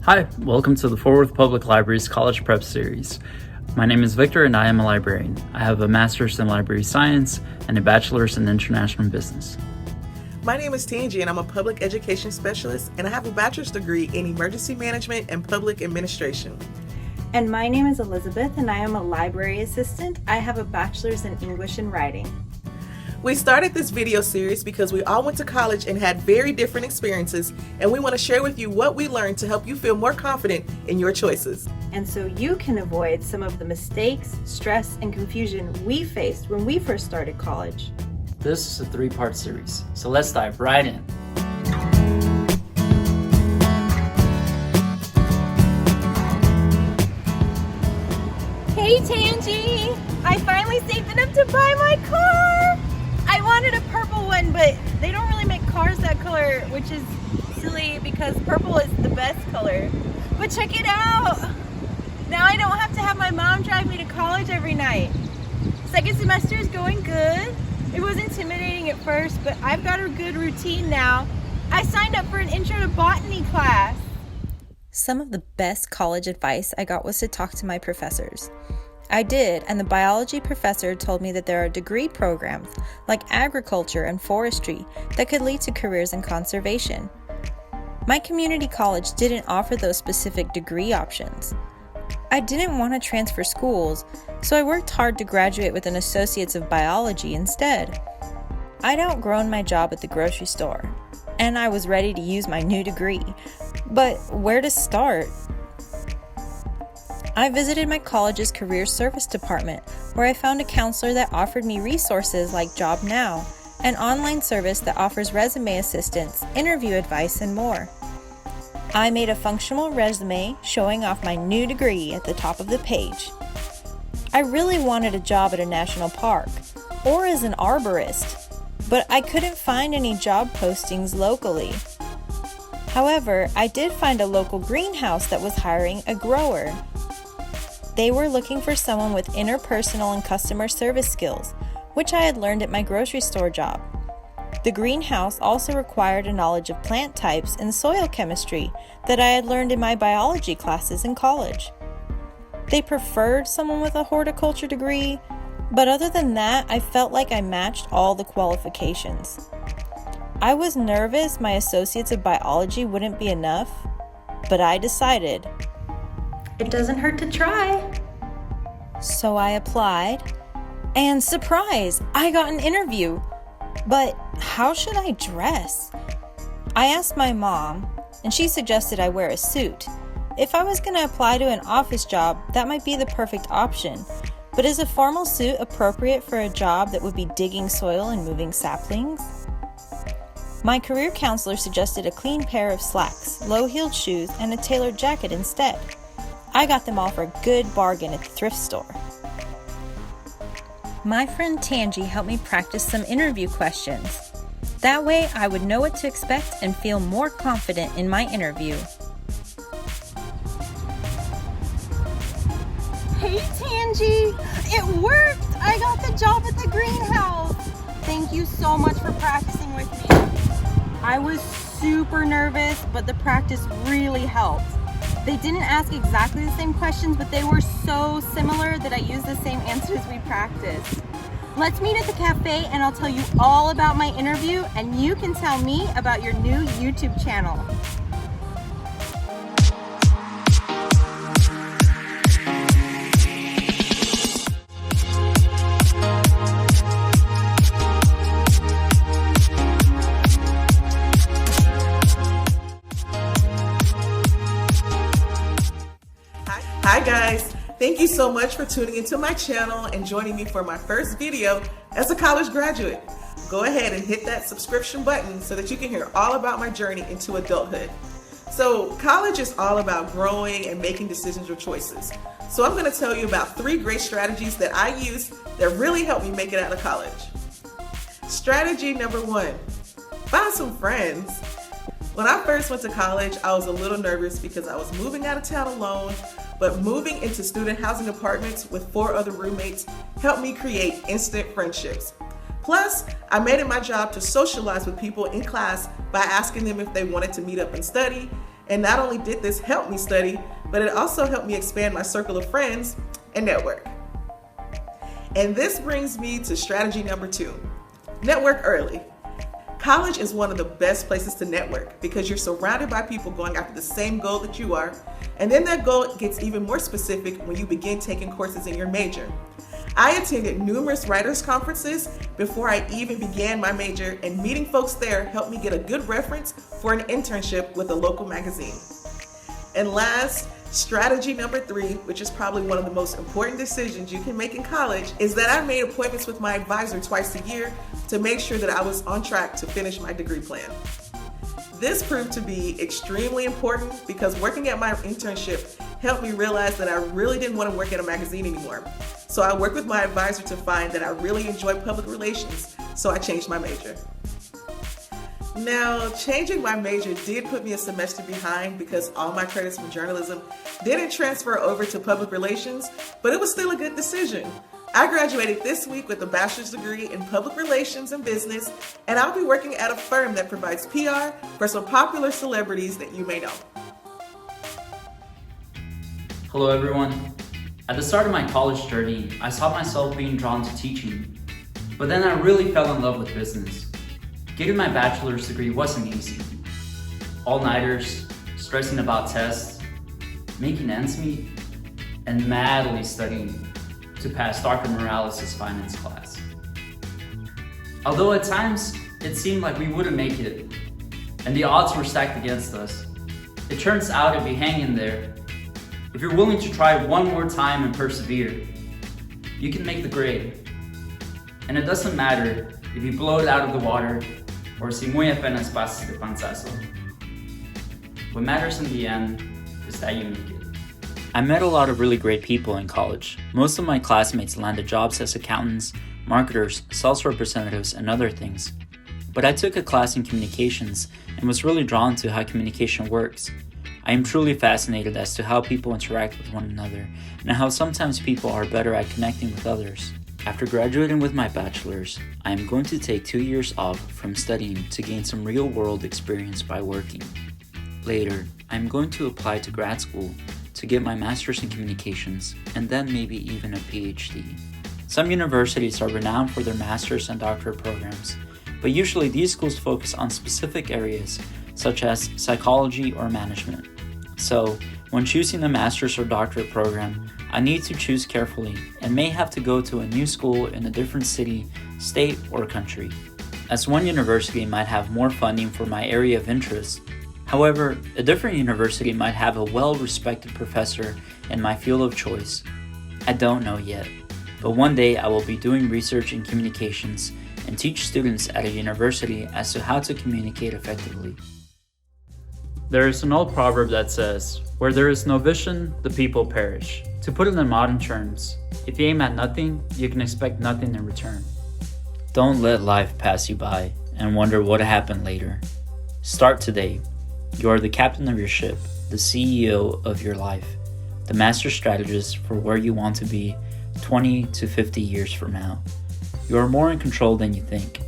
Hi, welcome to the Fort Worth Public Library's College Prep Series. My name is Victor and I am a librarian. I have a master's in library science and a bachelor's in international business. My name is Tangi and I'm a public education specialist and I have a bachelor's degree in emergency management and public administration. And my name is Elizabeth and I am a library assistant. I have a bachelor's in English and writing. We started this video series because we all went to college and had very different experiences, and we want to share with you what we learned to help you feel more confident in your choices. And so you can avoid some of the mistakes, stress, and confusion we faced when we first started college. This is a 3-part series, so let's dive right in. Hey Tangi! I finally saved enough to buy my car! I wanted a purple one, but they don't really make cars that color, which is silly because purple is the best color. But check it out! Now I don't have to have my mom drive me to college every night. Second semester is going good. It was intimidating at first, but I've got a good routine now. I signed up for an intro to botany class. Some of the best college advice I got was to talk to my professors. I did, and the biology professor told me that there are degree programs like agriculture and forestry that could lead to careers in conservation. My community college didn't offer those specific degree options. I didn't want to transfer schools, so I worked hard to graduate with an associate's of biology instead. I'd outgrown my job at the grocery store, and I was ready to use my new degree. But where to start? I visited my college's career service department, where I found a counselor that offered me resources like Job Now, an online service that offers resume assistance, interview advice, and more. I made a functional resume showing off my new degree at the top of the page. I really wanted a job at a national park, or as an arborist, but I couldn't find any job postings locally. However, I did find a local greenhouse that was hiring a grower. They were looking for someone with interpersonal and customer service skills, which I had learned at my grocery store job. The greenhouse also required a knowledge of plant types and soil chemistry that I had learned in my biology classes in college. They preferred someone with a horticulture degree, but other than that, I felt like I matched all the qualifications. I was nervous my associates of biology wouldn't be enough, but I decided It doesn't hurt to try. So I applied, and surprise, I got an interview. But how should I dress? I asked my mom, and she suggested I wear a suit. If I was going to apply to an office job, that might be the perfect option. But is a formal suit appropriate for a job that would be digging soil and moving saplings? My career counselor suggested a clean pair of slacks, low-heeled shoes, and a tailored jacket instead. I got them all for a good bargain at the thrift store. My friend Tangi helped me practice some interview questions. That way I would know what to expect and feel more confident in my interview. Hey Tangi! It worked! I got the job at the greenhouse! Thank you so much for practicing with me. I was super nervous, but the practice really helped. They didn't ask exactly the same questions, but they were so similar that I used the same answers we practiced. Let's meet at the cafe and I'll tell you all about my interview and you can tell me about your new YouTube channel. Hi guys, thank you so much for tuning into my channel and joining me for my first video as a college graduate. Go ahead and hit that subscription button so that you can hear all about my journey into adulthood. So college is all about growing and making decisions or choices. So I'm going to tell you about 3 great strategies that I use that really helped me make it out of college. Strategy number 1, find some friends. When I first went to college, I was a little nervous because I was moving out of town alone, but moving into student housing apartments with 4 other roommates helped me create instant friendships. Plus, I made it my job to socialize with people in class by asking them if they wanted to meet up and study, And not only did this help me study, but it also helped me expand my circle of friends and network. And this brings me to strategy number 2, network early. College is one of the best places to network because you're surrounded by people going after the same goal that you are, and then that goal gets even more specific when you begin taking courses in your major. I attended numerous writers' conferences before I even began my major, and meeting folks there helped me get a good reference for an internship with a local magazine. And last, strategy number 3, which is probably one of the most important decisions you can make in college, is that I made appointments with my advisor twice a year to make sure that I was on track to finish my degree plan. This proved to be extremely important because working at my internship helped me realize that I really didn't want to work at a magazine anymore. So I worked with my advisor to find that I really enjoy public relations, so I changed my major. Now, changing my major did put me a semester behind because all my credits from journalism didn't transfer over to public relations, but it was still a good decision. I graduated this week with a bachelor's degree in public relations and business, and I'll be working at a firm that provides PR for some popular celebrities that you may know. Hello everyone. At the start of my college journey, I saw myself being drawn to teaching, but then I really fell in love with business. Getting my bachelor's degree wasn't easy. All-nighters, stressing about tests, making ends meet, and madly studying to pass Dr. Morales' finance class. Although at times, it seemed like we wouldn't make it, and the odds were stacked against us, it turns out if you hang in there, if you're willing to try one more time and persevere, you can make the grade. And it doesn't matter if you blow it out of the water or si muy apenas pasas de panzazo. What matters in the end is that you make it. I met a lot of really great people in college. Most of my classmates landed jobs as accountants, marketers, sales representatives, and other things. But I took a class in communications and was really drawn to how communication works. I am truly fascinated as to how people interact with one another and how sometimes people are better at connecting with others. After graduating with my bachelor's, I am going to take 2 years off from studying to gain some real-world experience by working. Later, I am going to apply to grad school to get my master's in communications and then maybe even a PhD. Some universities are renowned for their master's and doctorate programs, but usually these schools focus on specific areas such as psychology or management. So, when choosing a master's or doctorate program, I need to choose carefully and may have to go to a new school in a different city, state, or country, as one university might have more funding for my area of interest. However, a different university might have a well-respected professor in my field of choice. I don't know yet, but one day I will be doing research in communications and teach students at a university as to how to communicate effectively. There is an old proverb that says, "Where there is no vision, the people perish." To put it in modern terms, if you aim at nothing, you can expect nothing in return. Don't let life pass you by and wonder what happened later. Start today. You are the captain of your ship, the CEO of your life, the master strategist for where you want to be 20 to 50 years from now. You are more in control than you think,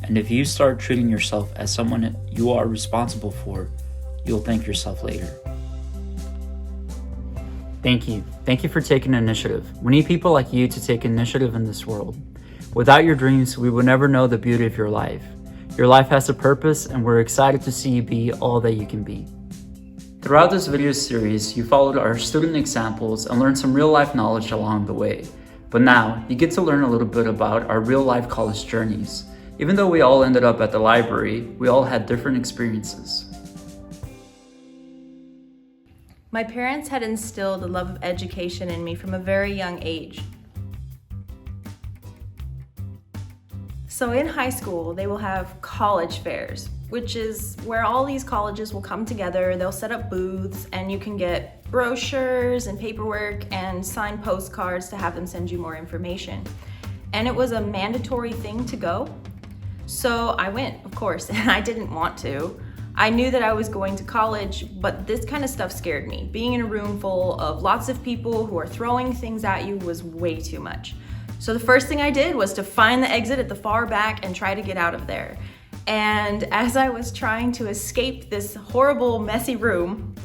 and if you start treating yourself as someone you are responsible for, you'll thank yourself later. Thank you. Thank you for taking initiative. We need people like you to take initiative in this world. Without your dreams, we would never know the beauty of your life. Your life has a purpose, and we're excited to see you be all that you can be. Throughout this video series, you followed our student examples and learned some real-life knowledge along the way. But now, you get to learn a little bit about our real-life college journeys. Even though we all ended up at the library, we all had different experiences. My parents had instilled a love of education in me from a very young age. So in high school, they will have college fairs, which is where all these colleges will come together. They'll set up booths and you can get brochures and paperwork and sign postcards to have them send you more information. And it was a mandatory thing to go. So I went, of course, and I didn't want to. I knew that I was going to college, but this kind of stuff scared me. Being in a room full of lots of people who are throwing things at you was way too much. So the first thing I did was to find the exit at the far back and try to get out of there. And as I was trying to escape this horrible, messy room,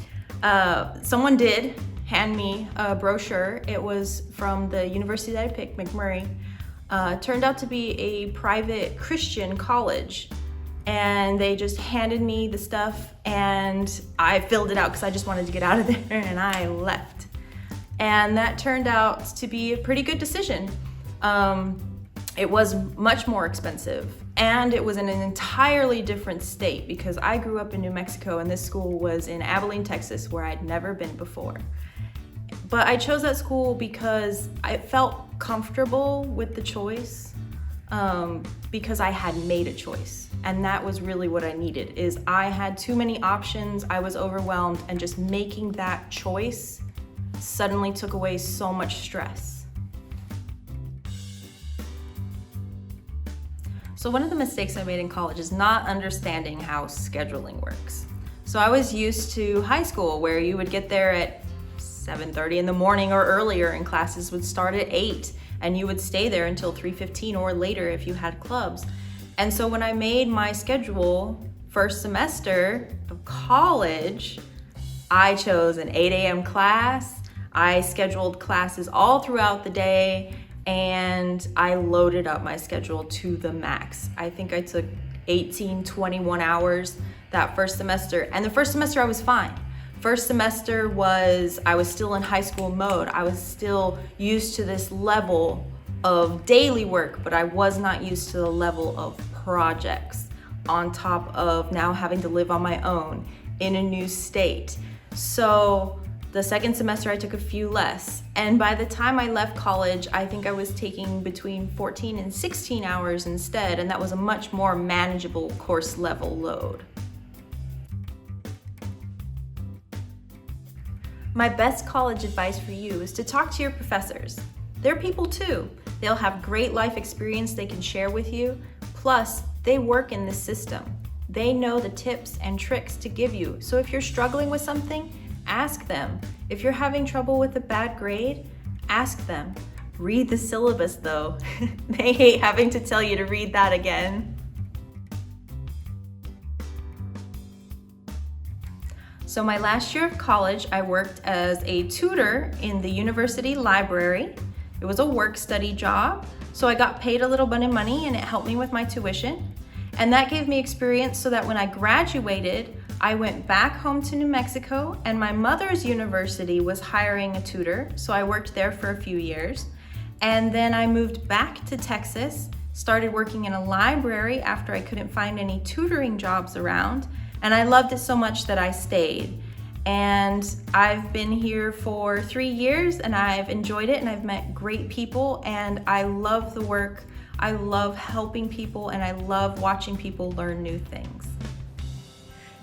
someone did hand me a brochure. It was from the university that I picked, McMurray. Turned out to be a private Christian college. And they just handed me the stuff and I filled it out because I just wanted to get out of there, and I left. And that turned out to be a pretty good decision. It was much more expensive, and it was in an entirely different state because I grew up in New Mexico and this school was in Abilene, Texas, where I'd never been before. But I chose that school because I felt comfortable with the choice, because I had made a choice. And that was really what I needed, is I had too many options, I was overwhelmed, and just making that choice suddenly took away so much stress. So one of the mistakes I made in college is not understanding how scheduling works. So I was used to high school where you would get there at 7:30 in the morning or earlier, and classes would start at 8 and you would stay there until 3:15 or later if you had clubs. And so when I made my schedule first semester of college, I chose an 8 a.m. class. I scheduled classes all throughout the day, and I loaded up my schedule to the max. I think I took 21 hours that first semester. And the first semester I was fine. First semester I was still in high school mode. I was still used to this level of daily work, but I was not used to the level of projects on top of now having to live on my own in a new state. So the second semester I took a few less, and by the time I left college, I think I was taking between 14 and 16 hours instead, and that was a much more manageable course level load. My best college advice for you is to talk to your professors. They're people too. They'll have great life experience they can share with you. Plus, they work in this system. They know the tips and tricks to give you. So if you're struggling with something, ask them. If you're having trouble with a bad grade, ask them. Read the syllabus though. They hate having to tell you to read that again. So my last year of college, I worked as a tutor in the university library. It was a work study job, so I got paid a little bit of money and it helped me with my tuition. And that gave me experience so that when I graduated, I went back home to New Mexico, and my mother's university was hiring a tutor, so I worked there for a few years. And then I moved back to Texas, started working in a library after I couldn't find any tutoring jobs around, and I loved it so much that I stayed. And I've been here for 3 years and I've enjoyed it, and I've met great people, and I love the work. I love helping people, and I love watching people learn new things.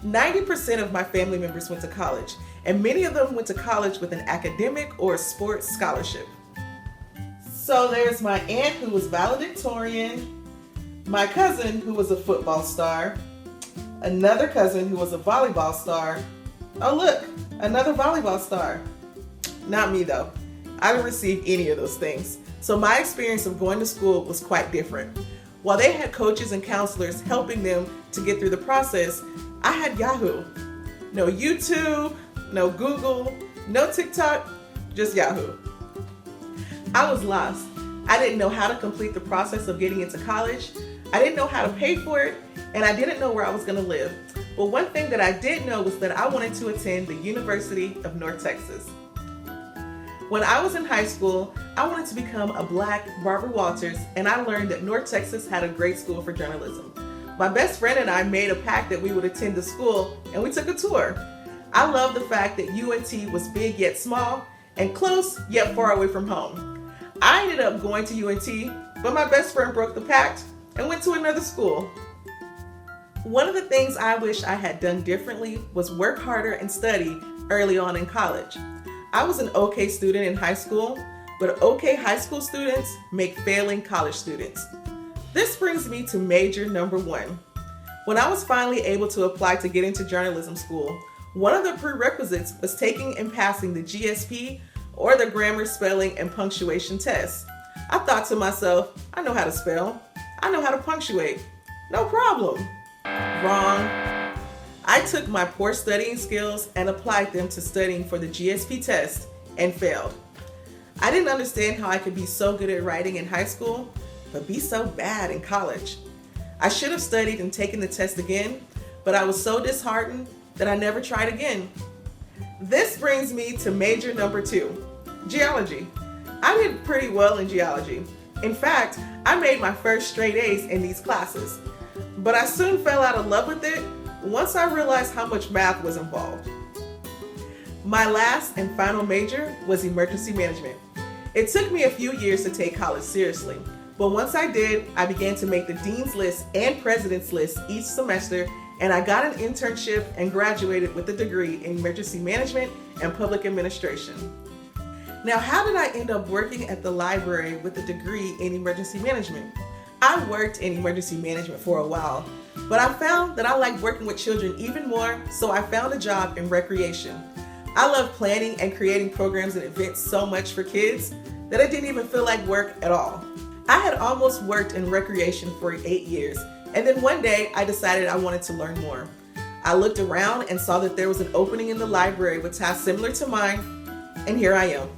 90% of my family members went to college, and many of them went to college with an academic or a sports scholarship. So there's my aunt who was valedictorian, my cousin who was a football star, another cousin who was a volleyball star. Oh look, another volleyball star. Not me though. I didn't receive any of those things. So my experience of going to school was quite different. While they had coaches and counselors helping them to get through the process, I had Yahoo. No YouTube, no Google, no TikTok, just Yahoo. I was lost. I didn't know how to complete the process of getting into college. I didn't know how to pay for it, and I didn't know where I was going to live. But one thing that I did know was that I wanted to attend the University of North Texas. When I was in high school, I wanted to become a Black Barbara Walters, and I learned that North Texas had a great school for journalism. My best friend and I made a pact that we would attend the school, and we took a tour. I love the fact that UNT was big yet small, and close yet far away from home. I ended up going to UNT, but my best friend broke the pact and went to another school. One of the things I wish I had done differently was work harder and study early on in college. I was an okay student in high school, but okay high school students make failing college students. This brings me to major number 1. When I was finally able to apply to get into journalism school, one of the prerequisites was taking and passing the GSP, or the grammar, spelling, and punctuation test. I thought to myself, I know how to spell, I know how to punctuate, no problem. Wrong. I took my poor studying skills and applied them to studying for the GSP test and failed. I didn't understand how I could be so good at writing in high school, but be so bad in college. I should have studied and taken the test again, but I was so disheartened that I never tried again. This brings me to major number 2, geology. I did pretty well in geology. In fact, I made my first straight A's in these classes, but I soon fell out of love with it once I realized how much math was involved. My last and final major was emergency management. It took me a few years to take college seriously, but once I did, I began to make the dean's list and president's list each semester, and I got an internship and graduated with a degree in emergency management and public administration. Now, how did I end up working at the library with a degree in emergency management? I worked in emergency management for a while, but I found that I liked working with children even more, so I found a job in recreation. I love planning and creating programs and events so much for kids that it didn't even feel like work at all. I had almost worked in recreation for 8 years, and then one day I decided I wanted to learn more. I looked around and saw that there was an opening in the library with tasks similar to mine, and here I am.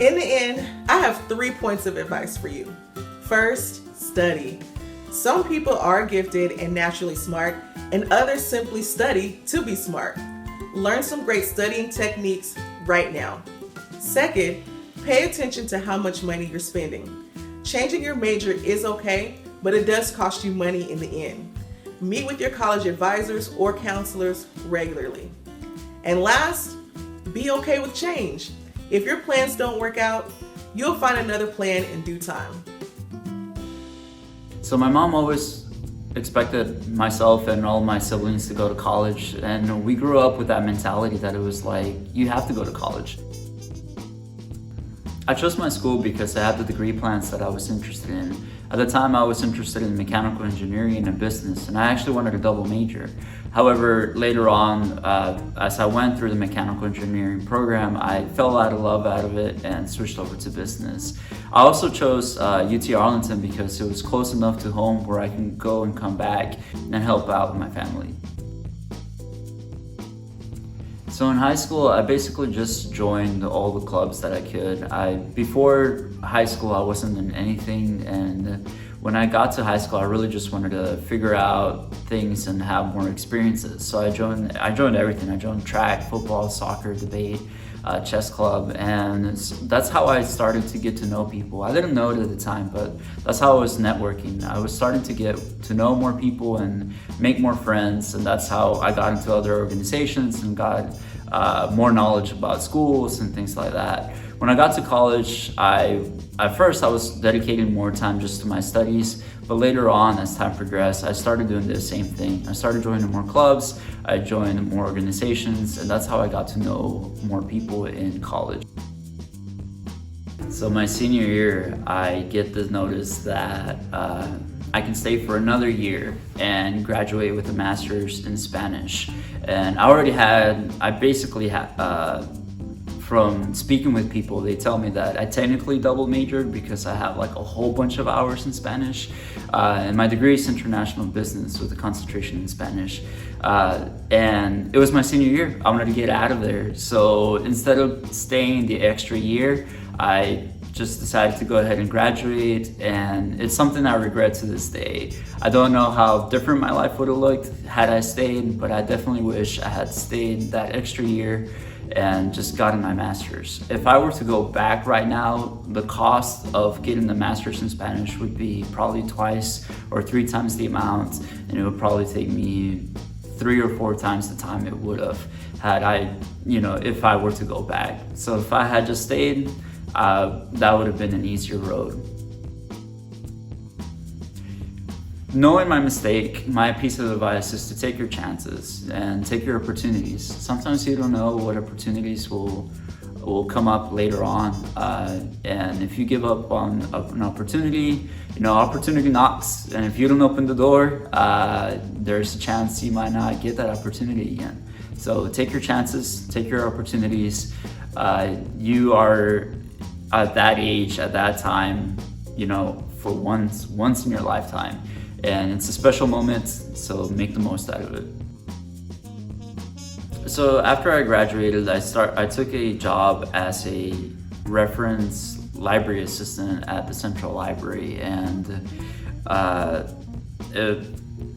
In the end, I have 3 points of advice for you. First, study. Some people are gifted and naturally smart, and others simply study to be smart. Learn some great studying techniques right now. Second, pay attention to how much money you're spending. Changing your major is okay, but it does cost you money in the end. Meet with your college advisors or counselors regularly. And last, be okay with change. If your plans don't work out, you'll find another plan in due time. So my mom always expected myself and all my siblings to go to college, and we grew up with that mentality that it was like, you have to go to college. I chose my school because I had the degree plans that I was interested in. At the time, I was interested in mechanical engineering and business, and I actually wanted a double major. However, later on, as I went through the mechanical engineering program, I fell out of it and switched over to business. I also chose UT Arlington because it was close enough to home where I can go and come back and help out with my family. So in high school, I basically just joined all the clubs that I could. Before high school, I wasn't in anything, and when I got to high school, I really just wanted to figure out things and have more experiences. So I joined everything. I joined track, football, soccer, debate, chess club, and that's how I started to get to know people. I didn't know it at the time, but that's how I was networking. I was starting to get to know more people and make more friends, and that's how I got into other organizations and got more knowledge about schools and things like that. When I got to college, at first I was dedicating more time just to my studies, but later on, as time progressed, I started doing the same thing. I started joining more clubs, I joined more organizations, and that's how I got to know more people in college. So my senior year, I get the notice that I can stay for another year and graduate with a master's in Spanish. And I basically had, from speaking with people, they tell me that I technically double majored because I have like a whole bunch of hours in Spanish. And my degree is international business with a concentration in Spanish. And it was my senior year. I wanted to get out of there. So instead of staying the extra year, I just decided to go ahead and graduate, and it's something I regret to this day. I don't know how different my life would have looked had I stayed, but I definitely wish I had stayed that extra year and just gotten my master's. If I were to go back right now, the cost of getting the master's in Spanish would be probably 2 or 3 times the amount, and it would probably take me 3 or 4 times the time it would have had if I were to go back. So if I had just stayed, that would have been an easier road. Knowing my mistake, my piece of advice is to take your chances and take your opportunities. Sometimes you don't know what opportunities will come up later on, and if you give up on an opportunity, opportunity knocks, and if you don't open the door, there's a chance you might not get that opportunity again. So take your chances, take your opportunities. You are at that age, at that time, for once in your lifetime. and it's a special moment, so make the most out of it. So after I graduated, I took a job as a reference library assistant at the Central Library, and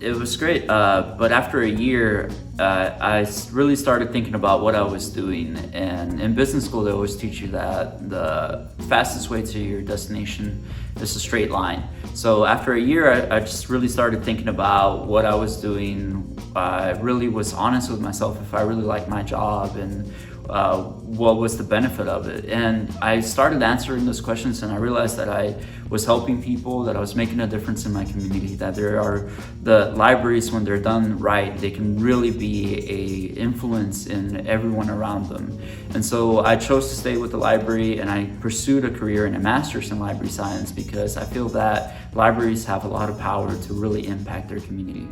it was great. But after a year, I really started thinking about what I was doing. And in business school, they always teach you that the fastest way to your destination is a straight line. So after a year, I just really started thinking about what I was doing. I really was honest with myself if I really liked my job and what was the benefit of it. And I started answering those questions, and I realized that I was helping people, that I was making a difference in my community, that there are the libraries, when they're done right, they can really be a influence in everyone around them. And so I chose to stay with the library, and I pursued a career in a master's in library science because I feel that libraries have a lot of power to really impact their community.